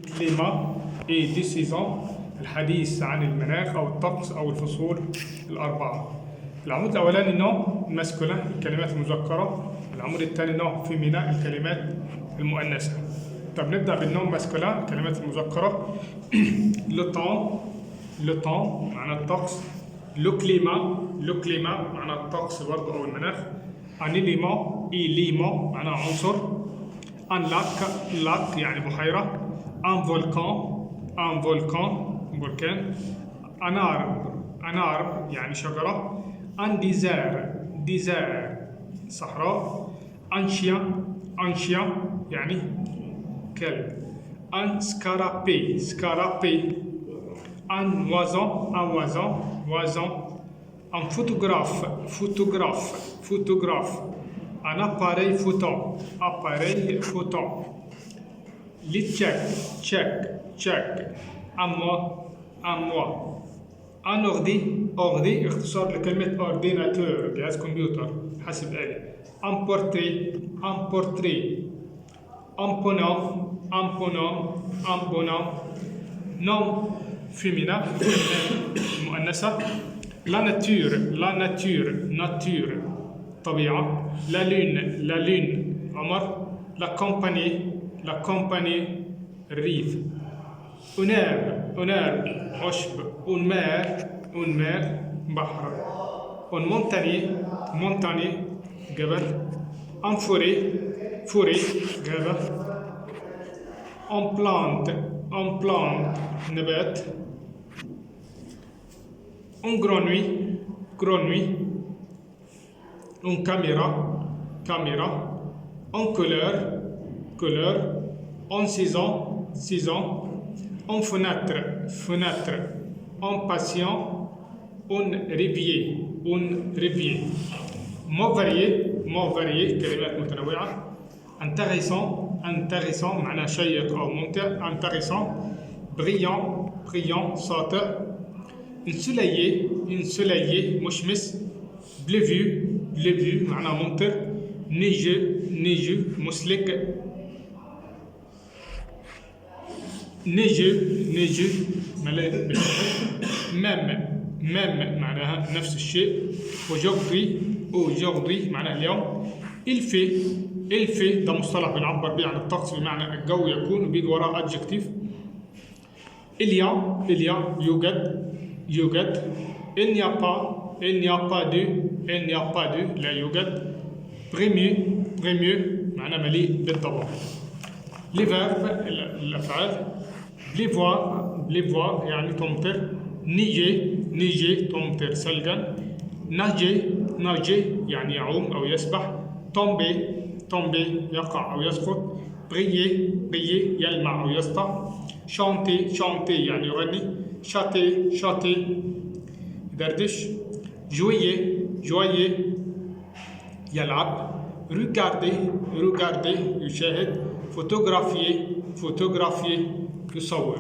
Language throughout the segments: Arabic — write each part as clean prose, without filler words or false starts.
كليما اي دي سيزون، الحديث عن المناخ او الطقس او الفصول الاربعه. العمود الاولاني نوع ماسكولين، الكلمات المذكره. العمود الثاني نوع فيمينا، الكلمات المؤنثه. طب نبدا بالنوع ماسكولين، الكلمات المذكره. لو طون معنى الطقس. لو كليما معنى الطقس برضه او المناخ. ان إليمون معنى عنصر. ان لاك يعني بحيره. ان فولكان بركان. ان arbre يعني شجره. ان ديزير صحراء. ان شيان يعني كلب. ان سكارابي. ان وازون. ان فوتوغراف. ان appareil photo. لي تشيك. ان موا. ان اوردي اختصار لكلمة اورديناتور، جهاز كمبيوتر حاسب آلي. ان بورتري. ان بونوم. نوم فيمينا المؤنثة. لا ناتور طبيعة. لا لون قمر. لا كومباني الريف. اونير عشب. اون مير بحر. اون مونتاني جبل. ان فوري غابة. ان بلانت نبات. ان غرونوي. ان كاميرا. ان كولور. ان سيزون. ان فenêtre. ان باسيون. ان ريفيer. مو فاريي كلمات متنوعة. intéressant معناه شيق أو ممتع. intéressant. brillant ساطع. ensoleillé مشمس. بليفيو معناه ممطر. نيجو مسلك. نيجو ملائكة ميم معناها نفس الشيء. aujourd'hui معناها اليوم. الفي ده مصطلح بنعبر به عن الطقس بمعنى الجو يكون، وبيجي وراه adjective. إليا يوجد. il n'y a pas de لا يوجد. prémieux معناه مليء بالضباب. les verbes الأفعال. بليفوار يعني تمطر. نيجي تمطر ثلجا. ناجي يعني يعوم أو يسبح. تومبي يقع أو يسقط. بريي يلمع أو يسطع. شانتي يعني يغني. شاتي يدردش. جويي يلعب. ريغاردي يشاهد. فوتوغرافي يصور.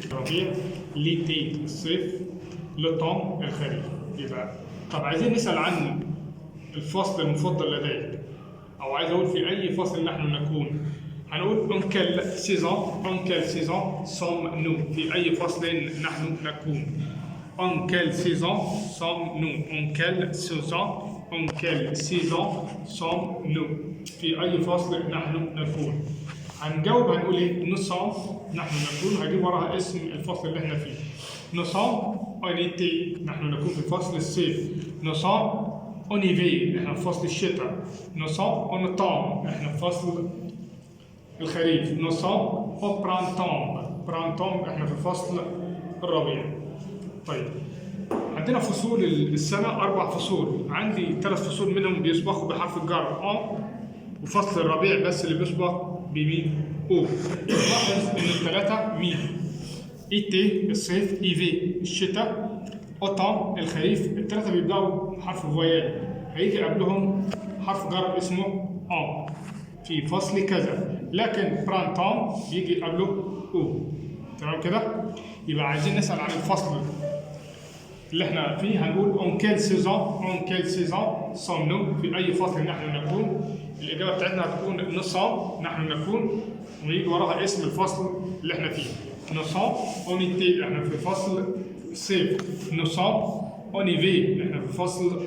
الربيع ليتي الصيف. لوطون الخريف. يبقى طب عايزين نسأل عن الفصل المفضل لديك، أو عايز أقول في أي فصل نحن نكون. هنقول en quelle saison sommes-nous، في أي فصل نحن نكون. en quelle saison sommes-nous، في أي فصل نحن نكون. هنجاوب هنقول ايه؟ نصام نحن نكون، هجيب وراها اسم الفصل اللي احنا فيه. نصام اونيتي نحن نكون في فصل الصيف. نصام اونيفي احنا في فصل الشتاء. نصام اونطام احنا في فصل الخريف. نصام او برانتوم احنا في فصل الربيع. طيب عندنا فصول السنة 4 فصول، عندي 3 فصول منهم بيسبقوا بحرف الجر وفصل الربيع بس اللي بيسبق بمين؟ او. لاحظ ان الثلاثة مين؟ ايتي الصيف، ايفي الشتاء، اوتام الخريف. الثلاثة بيبدأوا بحرف فويال، هيجي قبلهم حرف جر اسمه ان في فصل كذا، لكن برانتام بيجي قبله او. تمام كده؟ يبقى عايزين نسأل عن الفصل اللي احنا فيه. هنقول اون كيل سيزون sommes-nous، في أي فصل نحن نكون. الإجابة بتاعتنا هتكون نصام نحن نكون، ويجي وراها اسم الفصل اللي احنا فيه. Nous sommes en été احنا في فصل صيف. Nous sommes en hiver احنا في فصل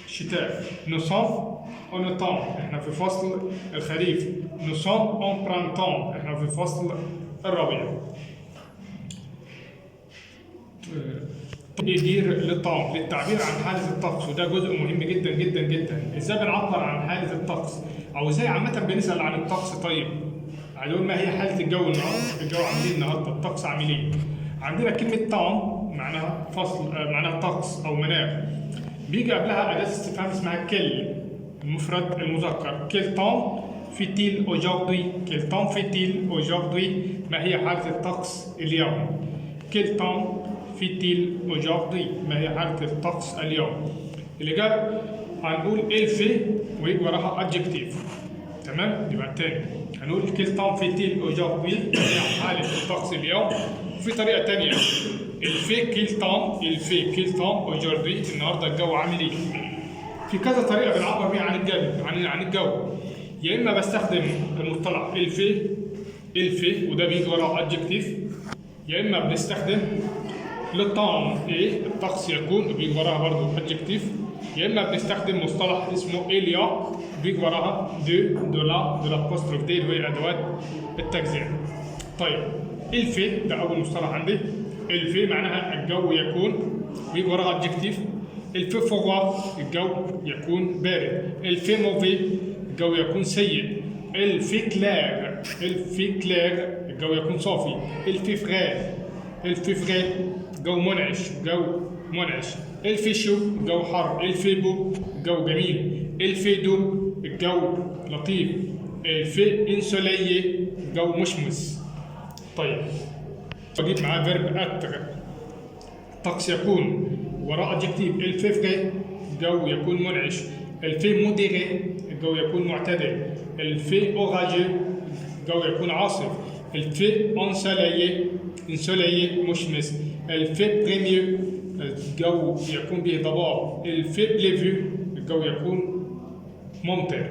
شتاء. Nous sommes en automne احنا في فصل الخريف. Nous sommes en printemps احنا في فصل الربيع. يدير للتعبير عن حالة الطقس، وده جزء مهم جدا جدا جدا. ازاي بنعبر عن حالة الطقس؟ او ازاي عامة بنسأل عن الطقس؟ طيب عايز اقول ما هي حالة الجو النهارده؟ الجو عامل ايه النهارده؟ الطقس عامل ايه؟ عندنا كلمة طام معناها فصل، معناها طقس او مناخ. بيجي قبلها أداة استفهام اسمها كل، المفرد المذكر. كل طام fait-il aujourd'hui؟ quel temps fait-il aujourd'hui؟ ما هي حالة الطقس اليوم؟ quel temps fait-il aujourd'hui؟ ما هي حالة الطقس اليوم؟ اللي جاب هنقول il fait ويجي وراها adjective. تمام؟ يبقى تاني هنقول quel temps fait-il aujourd'hui؟ ما هي حالة الطقس اليوم. وفي طريقة تانية il fait quel temps aujourd'hui؟ النهارده الجو عامل ايه؟ في كذا طريقة بنعبر بيها عن الجو. يا إما بستخدم المصطلح il fait وده بيجي وراه adjective، يا إما بنستخدم le temps et الطقس يكون وبيجي وراها برضه adjective، يا إما بنستخدم مصطلح اسمه il y a بيجي وراها de l'apostrophe d وهي أدوات التجزئة. طيب il fait ده أول مصطلح عندي. il fait معناها الجو يكون بيجي وراها adjective. il fait froid الجو يكون بارد. il fait mauvais الجو يكون سيء. il fait clair الجو يكون صافي. il fait frais جو منعش. il fait chaud الجو حر. il fait beau الجو جميل. il fait doux الجو لطيف. il fait ensoleillé الجو مشمس. طيب بجيب معاه فيرب اتر. الطقس يكون وراء adjective il fait frais الجو يكون منعش. il fait modéré الجو يكون معتدل. il fait orageux الجو يكون عاصف. il fait ensoleillé مشمس. il fait pluvieux الجو يكون به ضباب. il fait pluvieux الجو يكون ممطر.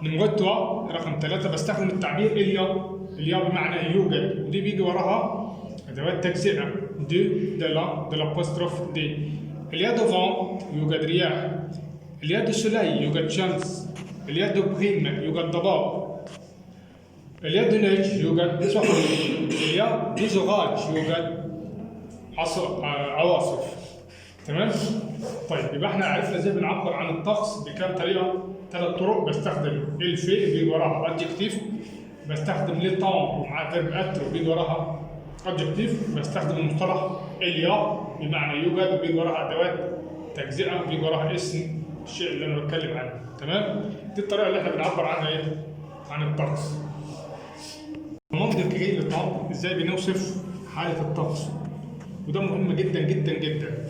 نمرة 3 رقم 3 بستخدم التعبير اليا بمعنى يوجد، ودي بيجي وراها أدوات تجزئة de l'apostrophe d. il y a de vent يوجد رياح. il y a de soleil يوجد شمس. il y a de brume يوجد ضباب. il y a de neige يوجد سحب. il y a des orages يوجد عواصف. تمام؟ طيب يبقى احنا عرفنا ازاي بنعبر عن الطقس بكام طريقة؟ 3 طرق. بستخدم il fait بيجي وراها adjective، بستخدم le temps ومعاه verb être وبيجي وراها adjective، بستخدم المصطلح il y a بمعنى يوجد وبيجي وراها أدوات تجزئة وبيجي وراها اسم الشيء اللي أنا بتكلم عنه. تمام؟ دي الطريقة اللي احنا بنعبر عنها ايه؟ عن الطقس. منطق ايه للطقس؟ ازاي بنوصف حالة الطقس؟ وده مهم جدا جدا جدا.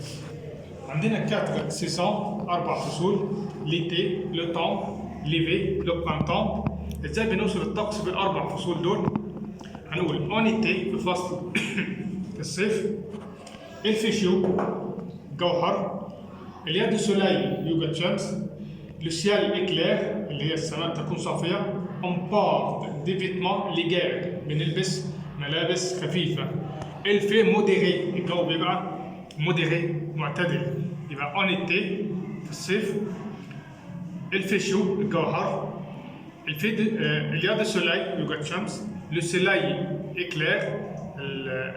عندنا 4 سيزون 4 فصول: ليتي، لو طون، ليفي، لو برانتون. ازاي بنوصف الطقس بالاربع فصول دول؟ هنقول اون ايتي في فصل الصيف، الفيشيو جو حر، اليد سولاي يوجد شمس، لو سيال اكلير اللي هي السماء تكون صافيه، اون بورت دي فيتمون ليجير بنلبس ملابس خفيفه، الفي موديري الجو بيبقى موديري معتدل، يبقى اون ايتي في الصيف، الفيشيو الجو حر، اليد سولاي يوجد شمس، لو سولاي اكلير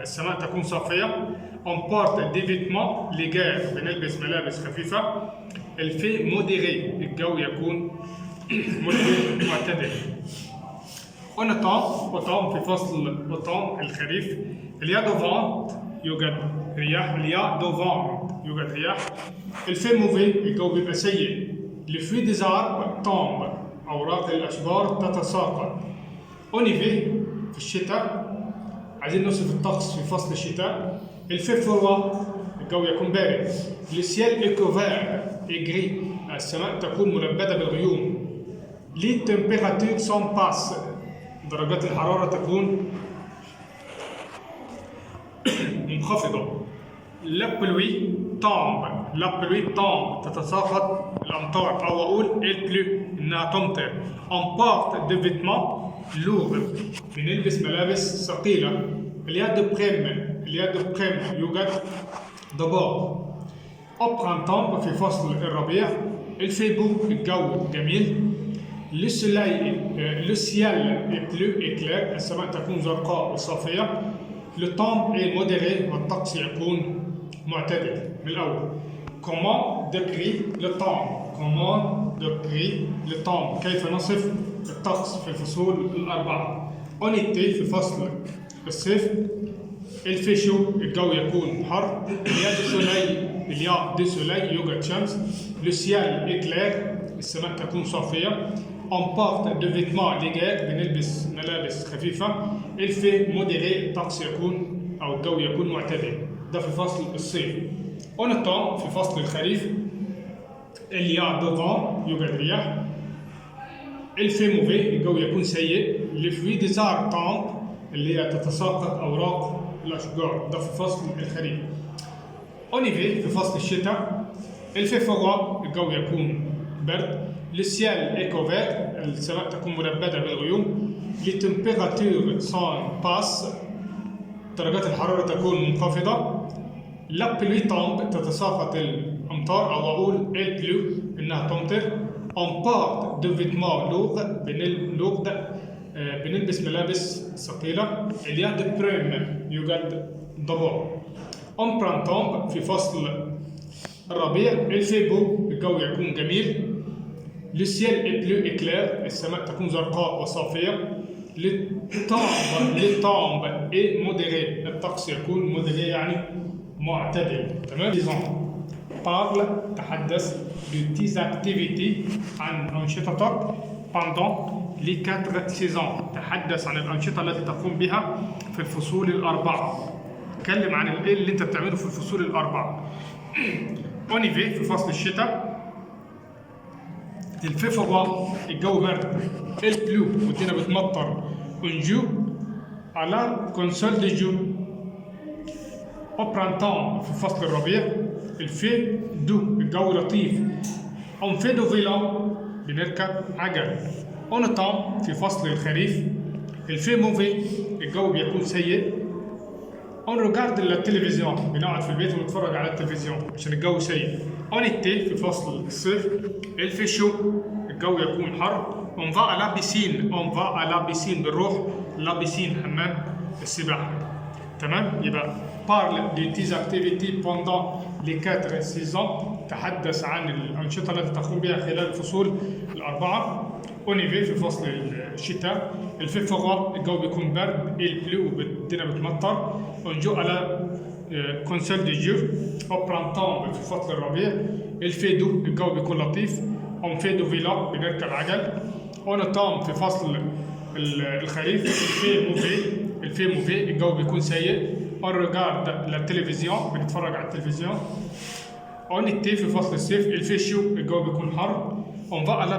السماء تكون صافيه، اون بورت دي فيتمون ليجير بنلبس ملابس خفيفه، الفي موديري الجو يكون موديري معتدل. اوتوم في فصل اوتوم الخريف، اليا دو فونت يوجد رياح، اليا دو فونت يوجد رياح، الفي موفي الجو بيبقى سيء، لفي ديزار تومب اوراق الاشجار تتساقط. اونيفي في الشتاء، عايزين نوصف الطقس في فصل الشتاء، الفي فروا الجو يكون بارد، لسيال ايكوفير ايجري السماء تكون ملبده بالغيوم، لي تمبيراتور سون باس درجات الحراره تكون منخفضه، لا بلوي تومب تتساقط الامطار، او اقول البلو انها تمطر، اون بورت دي فيتمون lourd بنلبس ملابس ثقيلة. اليد بريم يوجد ضباب. au printemps في فصل الربيع الفي بو الجو جميل. le ciel est bleu et clair السماء تكون زرقاء وصافية. le temps est modéré والطقس يكون معتدل. من الأول comment décrire le temps كيف نصف الطقس في الفصول الأربعة. en été في فصل الصيف الفي شو الجو يكون حر. il y a du soleil يوجد شمس. le ciel est clair السماء تكون صافية. on porte de vêtements légers بنلبس ملابس خفيفة. il fait modéré الطقس يكون أو الجو يكون معتدل. ده في فصل الصيف. en automne في فصل الخريف il y a du vent يوجد رياح. il fait mauvais الجو يكون سيء. les fruits des arbres tombent اللي هي تتساقط أوراق الأشجار. ده في فصل الخريف. en hiver في فصل الشتاء il fait froid الجو يكون برد. le ciel est couvert السماء تكون ملبدة بالغيوم. les températures sont basses درجات الحرارة تكون منخفضة. la pluie tombe تتساقط الأمطار أو أقول il pleut إنها تمطر. on porte de vêtements lourds بنلبس ملابس ثقيلة. il y a de brume يوجد ضباب. en printemps في فصل الربيع il fait beau الجو يكون جميل. le ciel est bleu et clair السماء تكون زرقاء وصافية. le temps est modéré الطقس يكون modéré يعني معتدل. تمام. parle تحدث de tes activités عن أنشطتك pendant les 4 saisons تحدث عن الأنشطة التي تقوم بها في الفصول الأربعة. تكلم عن ايه اللي انت بتعمله في الفصول الأربعة. en hiver في فصل الشتاء الفي فروid الجو برد. il pleut والدنيا بتمطر. on joue à la console de jeu. au printemps في فصل الربيع الفي دو الجو لطيف. on fait du vélo بنركب عجل. en automne في فصل الخريف الفي موفي الجو بيكون سيء. on regarde التلفزيون بنقعد في البيت ونتفرج على التلفزيون عشان الجو سيء. en été في فصل الصيف الفي شو الجو يكون حر. on va à la piscine بنروح لا بيسين حمام السباحة. تمام. يبقى parle de tes activités pendant les 4 saisons تحدث عن الأنشطة التي تقوم بها خلال الفصول الأربعة. en hiver في فصل الشتاء الفي فروid الجو بيكون برد. il pleut والدنيا بتمطر. on joue à la console de jeu. au printemps في فصل الربيع il fait doux الجو بيكون لطيف. on fait du vélo بنركب عجل. en automne في فصل الخريف الفي موفي الجو بيكون سيء. on regarde la télévision بنتفرج على التلفزيون. en été في فصل الصيف il fait chaud الجو بيكون حر. on va à la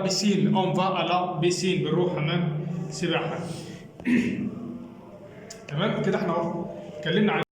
piscine بنروح حمام سباحة. تمام كده احنا اتكلمنا عن